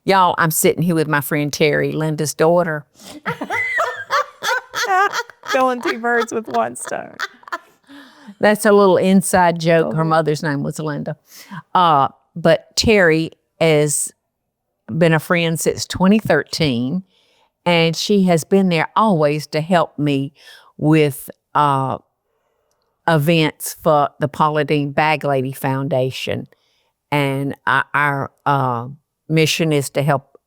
Y'all, I'm sitting here with my friend Teri, Linda's daughter. Killing two birds with one stone. That's a little inside joke. Her mother's name was Linda. But Teri has been a friend since 2013, and she has been there always to help me with events for the Paula Deen Bag Lady Foundation. And our mission is to help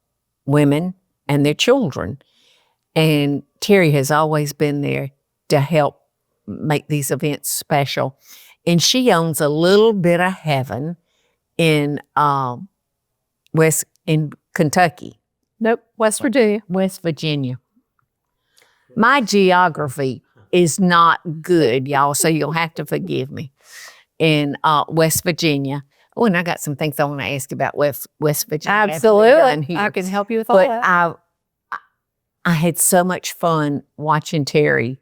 women and their children. And Teri has always been there to help make these events special. And she owns a little bit of heaven in Kentucky. Nope, West Virginia. West Virginia. My geography is not good, y'all, so you'll have to forgive me. In West Virginia. Oh, and I got some things I want to ask about West Virginia. Absolutely. I can help you with all that. I had so much fun watching Teri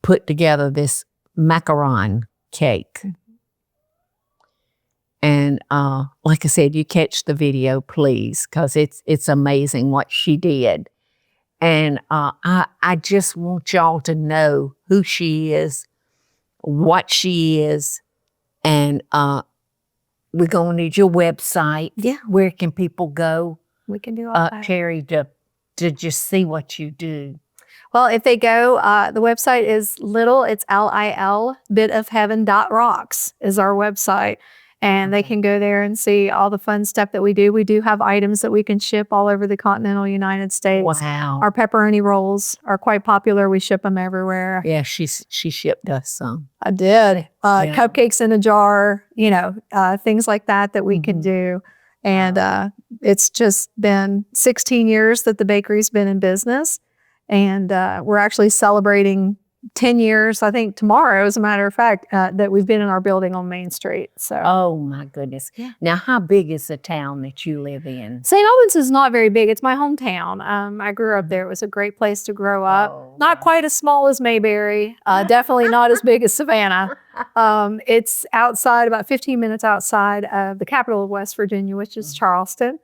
put together this macaron cake. And like I said, you catch the video, please, because it's amazing what she did. And I just want y'all to know who she is, what she is, and we're going to need your website. Yeah. Where can people go? We can do all that. Teri, to just see what you do. Well, if they go, the website is Lil, it's Lil, bitofheaven.rocks is our website. And they can go there and see all the fun stuff that we do. We do have items that we can ship all over the continental United States. Wow. Our pepperoni rolls are quite popular. We ship them everywhere. Yeah, she shipped us some. I did. Cupcakes in a jar, things like that we can do. And it's just been 16 years that the bakery's been in business. And we're actually celebrating 10 years, I think tomorrow, as a matter of fact, that we've been in our building on Main Street. So, oh my goodness. Yeah. Now, how big is the town that you live in? Saint Albans is not very big. It's my hometown. I grew up there. It was a great place to grow up. Not quite as small as Mayberry. Definitely not as big as Savannah. It's outside, about 15 minutes outside of the capital of West Virginia, which is Charleston.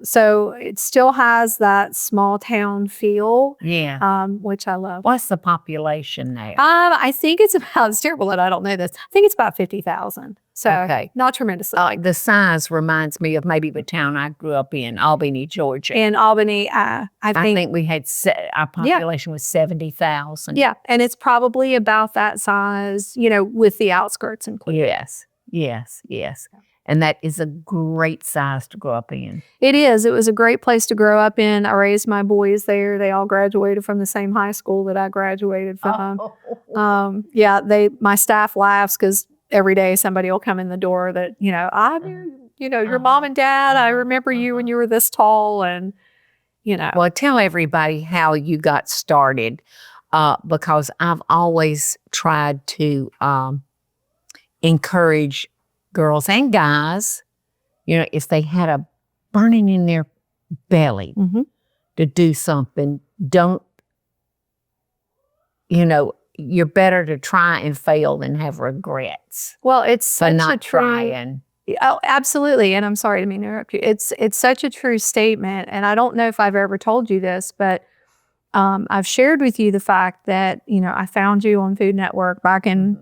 So it still has that small town feel. Yeah. Which I love. What's the population there? I think it's about, it's terrible that I don't know this. I think it's about 50,000. So not tremendously. The size reminds me of maybe the town I grew up in, Albany, Georgia. In Albany, I think we had, our population was 70,000. Yeah, and it's probably about that size, with the outskirts included. Yes. And that is a great size to grow up in. It is. It was a great place to grow up in. I raised my boys there. They all graduated from the same high school that I graduated from. My staff laughs because every day somebody will come in the door that, I knew, your mom and dad. I remember you when you were this tall and, Well, tell everybody how you got started because I've always tried to encourage girls and guys, if they had a burning in their belly to do something, don't, you're better to try and fail than have regrets. Well, it's such not a true, trying. Oh, absolutely. And I'm sorry to interrupt you. It's such a true statement. And I don't know if I've ever told you this, but I've shared with you the fact that, I found you on Food Network back in,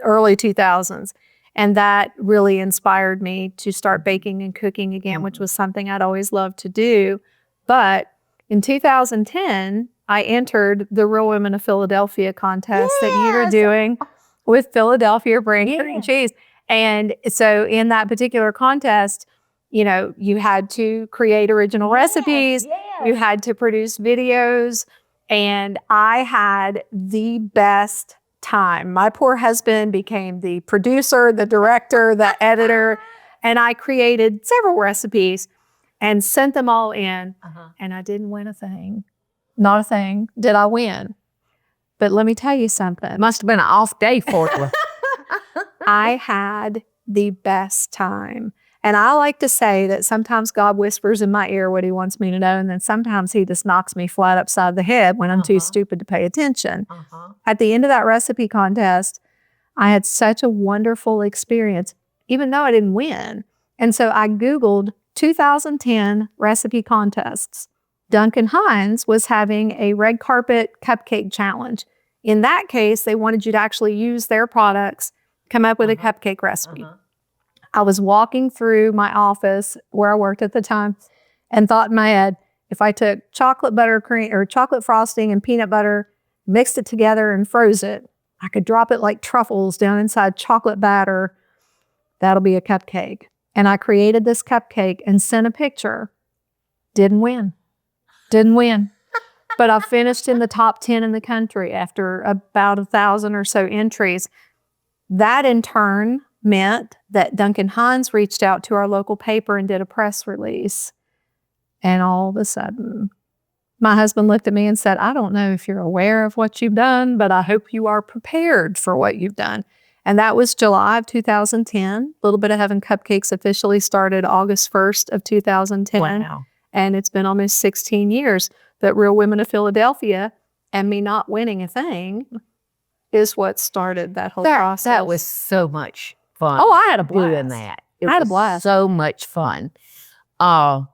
early 2000s. And that really inspired me to start baking and cooking again, which was something I'd always loved to do. But in 2010, I entered the Real Women of Philadelphia contest that you were doing with Philadelphia brand cream cheese. And so in that particular contest, you had to create original recipes. You had to produce videos. And I had the best time. My poor husband became the producer, the director, the editor, and I created several recipes and sent them all in. And I didn't win a thing. Not a thing did I win. But let me tell you something. It must have been an off day for you. I had the best time. And I like to say that sometimes God whispers in my ear what he wants me to know, and then sometimes he just knocks me flat upside the head when I'm too stupid to pay attention. At the end of that recipe contest, I had such a wonderful experience, even though I didn't win. And so I Googled 2010 recipe contests. Duncan Hines was having a red carpet cupcake challenge. In that case, they wanted you to actually use their products, come up with a cupcake recipe. I was walking through my office where I worked at the time and thought in my head, if I took chocolate buttercream or chocolate frosting and peanut butter, mixed it together and froze it, I could drop it like truffles down inside chocolate batter. That'll be a cupcake. And I created this cupcake and sent a picture. Didn't win. But I finished in the top 10 in the country after about 1,000 or so entries. That in turn meant that Duncan Hines reached out to our local paper and did a press release. And all of a sudden, my husband looked at me and said, I don't know if you're aware of what you've done, but I hope you are prepared for what you've done. And that was July of 2010. Little Bit of Heaven Cupcakes officially started August 1st of 2010. Wow. And it's been almost 16 years that Real Women of Philadelphia and me not winning a thing is what started that whole process. That was so much fun. Oh, I had a blast. Doing that. I had a blast. So much fun. And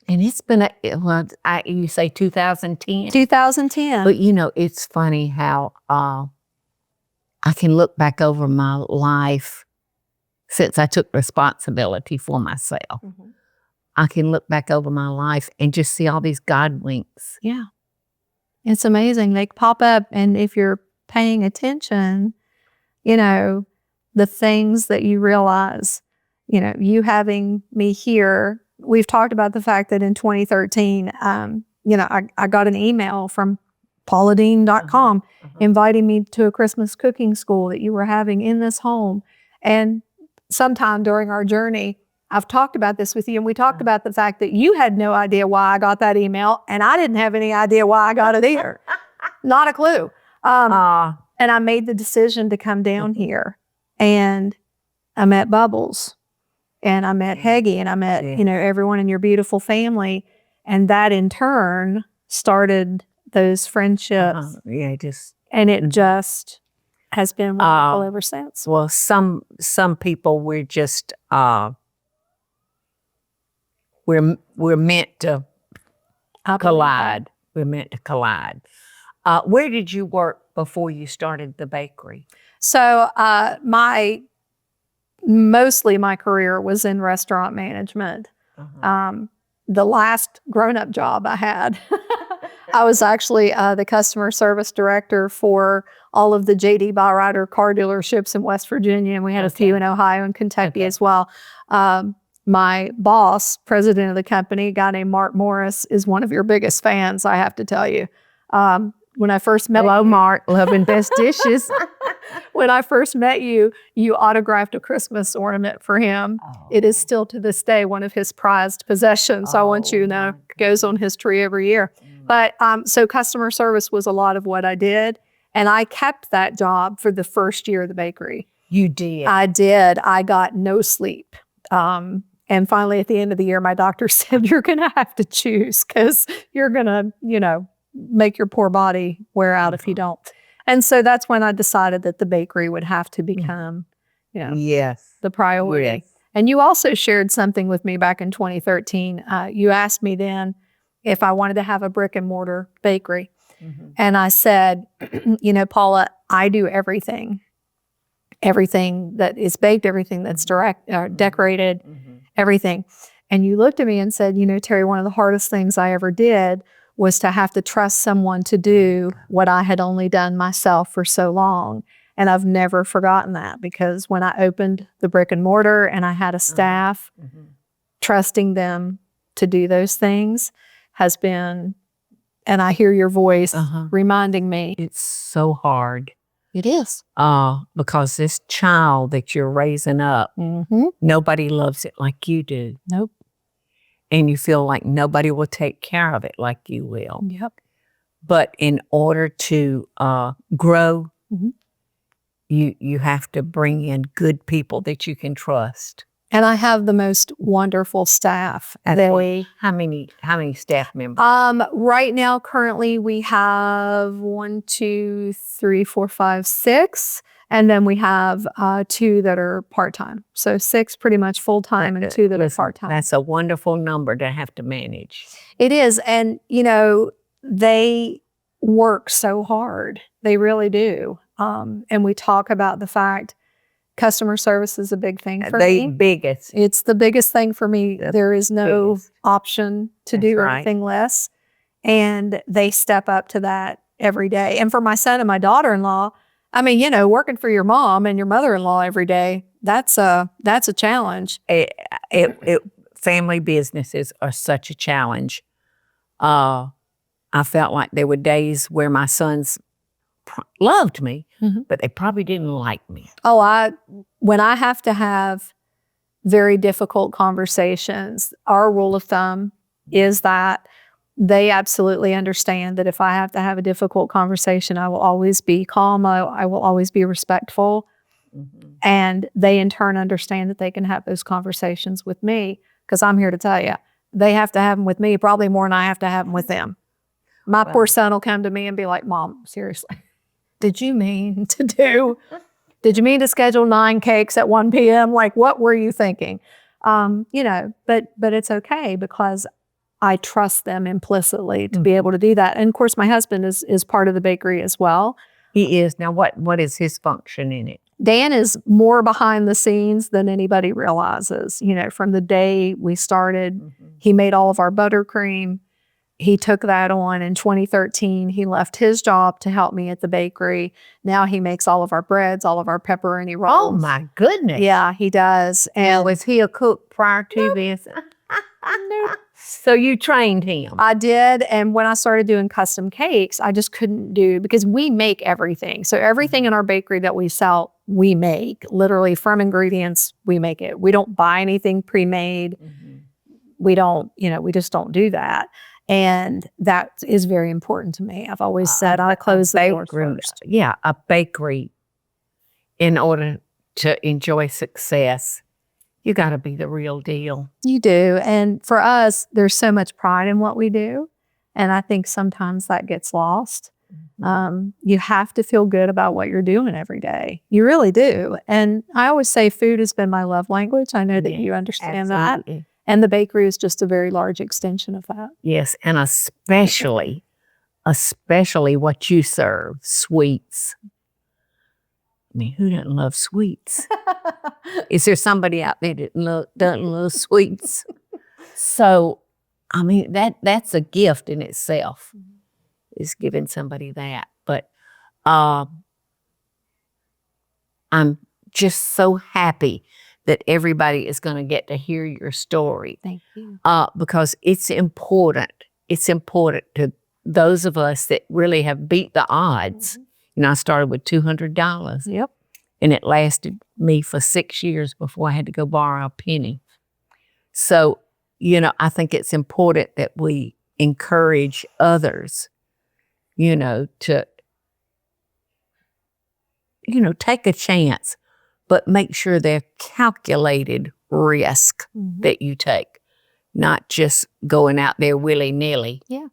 it's been, you say 2010? 2010. But it's funny how I can look back over my life since I took responsibility for myself. I can look back over my life and just see all these God winks. Yeah. It's amazing. They pop up, and if you're paying attention, the things that you realize, you having me here. We've talked about the fact that in 2013, I got an email from pauladeen.com inviting me to a Christmas cooking school that you were having in this home. And sometime during our journey, I've talked about this with you, and we talked about the fact that you had no idea why I got that email, and I didn't have any idea why I got it either. Not a clue. And I made the decision to come down here, and I met Bubbles, and I met Heggie, and I met, everyone in your beautiful family. And that in turn started those friendships. And it just has been wonderful ever since. Well, some people we're just we're meant to collide. We're meant to collide. Where did you work before you started the bakery? So mostly my career was in restaurant management. The last grown-up job I had, I was actually the customer service director for all of the J.D. Byrider car dealerships in West Virginia, and we had a few in Ohio and Kentucky as well. My boss, president of the company, a guy named Mark Morris, is one of your biggest fans, I have to tell you. When I first met Hello, Mark, loving best dishes. When I first met you, you autographed a Christmas ornament for him. It is still to this day one of his prized possessions. I want you to know, it goes on his tree every year. But so customer service was a lot of what I did. And I kept that job for the first year of the bakery. You did? I did. I got no sleep. And finally, at the end of the year, my doctor said, you're going to have to choose because you're going to, make your poor body wear out if you don't. And so that's when I decided that the bakery would have to become, the priority. Yes. And you also shared something with me back in 2013. You asked me then if I wanted to have a brick and mortar bakery. And I said, Paula, I do everything. Everything that is baked, everything that's decorated, everything. And you looked at me and said, Teri, one of the hardest things I ever did was to have to trust someone to do what I had only done myself for so long. And I've never forgotten that, because when I opened the brick and mortar and I had a staff, trusting them to do those things has been, and I hear your voice reminding me. It's so hard. It is. Because this child that you're raising up, nobody loves it like you do. Nope. And you feel like nobody will take care of it like you will. Yep. But in order to grow, you have to bring in good people that you can trust. And I have the most wonderful staff. How many staff members? Right now, currently, we have 1, 2, 3, 4, 5, 6. And then we have 2 that are part-time. So 6 pretty much full-time and 2 that are part-time. That's a wonderful number to have to manage. It is. And, they work so hard. They really do. And we talk about the fact customer service is a big thing for me. Biggest. It's the biggest thing for me. There is no biggest. option to do anything less. And they step up to that every day. And for my son and my daughter-in-law, working for your mom and your mother-in-law every day, that's a challenge. Family businesses are such a challenge. I felt like there were days where my sons loved me, but they probably didn't like me. When I have to have very difficult conversations, our rule of thumb is that they absolutely understand that if I have to have a difficult conversation, I will always be calm. I will always be respectful. And they in turn understand that they can have those conversations with me, because I'm here to tell you, they have to have them with me probably more than I have to have them with them. My poor son will come to me and be like, Mom, seriously, did you mean to schedule 9 cakes at 1 p.m.? Like, what were you thinking? But it's okay, because I trust them implicitly to be able to do that. And of course, my husband is part of the bakery as well. He is. Now, what is his function in it? Dan is more behind the scenes than anybody realizes. From the day we started, he made all of our buttercream. He took that on in 2013. He left his job to help me at the bakery. Now he makes all of our breads, all of our pepperoni rolls. Oh, my goodness. Yeah, he does. And was he a cook prior to this? Nope. So you trained him? I did. And when I started doing custom cakes, I just couldn't do, because we make everything. So everything in our bakery that we sell, we make. Literally from ingredients, we make it. We don't buy anything pre-made. We don't, we just don't do that. And that is very important to me. I've always said I close the doors first. Yeah, a bakery, in order to enjoy success, you got to be the real deal. You do. And for us, there's so much pride in what we do. And I think sometimes that gets lost. You have to feel good about what you're doing every day. You really do. And I always say food has been my love language. I know that you understand that. And the bakery is just a very large extension of that. Yes, and especially what you serve, sweets. Who doesn't love sweets? Is there somebody out there that doesn't love sweets? So, that's a gift in itself, is giving somebody that. But I'm just so happy that everybody is going to get to hear your story. Thank you. Because it's important. It's important to those of us that really have beat the odds. I started with $200. Yep. And it lasted me for 6 years before I had to go borrow a penny. So, I think it's important that we encourage others, to, take a chance, but make sure they're calculated risk that you take, not just going out there willy-nilly. Yeah.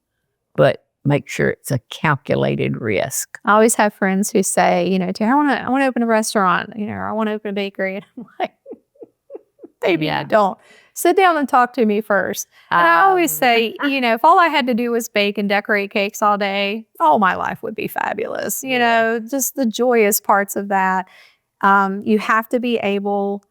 But make sure it's a calculated risk. I always have friends who say, Teri, I want to open a restaurant, or I want to open a bakery. And I'm like, baby, don't. Sit down and talk to me first. And I always say, if all I had to do was bake and decorate cakes all day, my life would be fabulous. Just the joyous parts of that. You have to be able,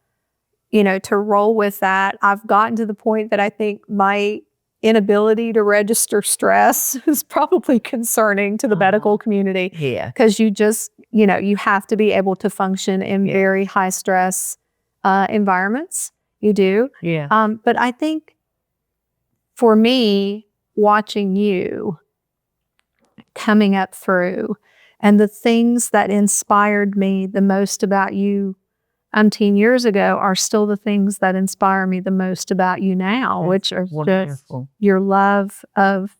to roll with that. I've gotten to the point that I think my inability to register stress is probably concerning to the medical community. Yeah. Because you just, you have to be able to function in very high stress environments. You do. Yeah. But I think for me, watching you coming up through, and the things that inspired me the most about you 10 years ago are still the things that inspire me the most about you now, which are just your love of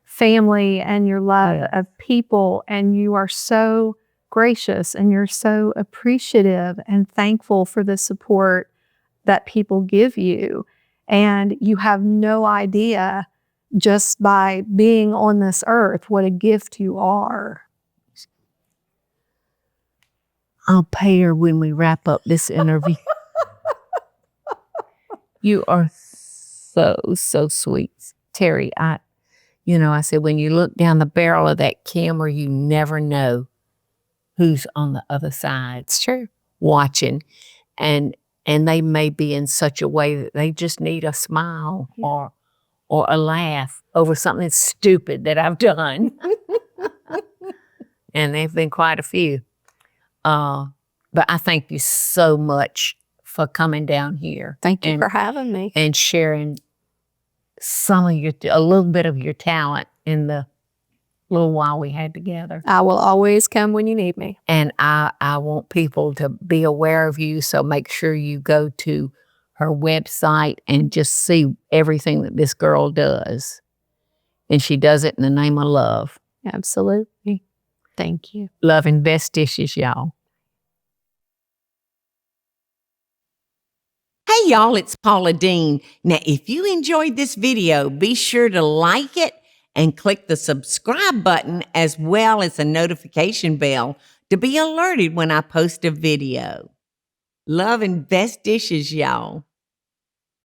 family and your love of people. And you are so gracious and you're so appreciative and thankful for the support that people give you. And you have no idea, just by being on this earth, what a gift you are. I'll pay her when we wrap up this interview. You are so sweet, Teri. I said, when you look down the barrel of that camera, you never know who's on the other side. It's true. Watching. And they may be in such a way that they just need a smile or a laugh over something stupid that I've done. And there have been quite a few. But I thank you so much for coming down here. Thank you for having me. And sharing a little bit of your talent in the little while we had together. I will always come when you need me. And I want people to be aware of you, so make sure you go to her website and just see everything that this girl does. And she does it in the name of love. Absolutely. Thank you. Love and best dishes, y'all. Hey y'all, it's Paula Deen. Now, if you enjoyed this video, be sure to like it and click the subscribe button as well as the notification bell to be alerted when I post a video. Love and best dishes, y'all.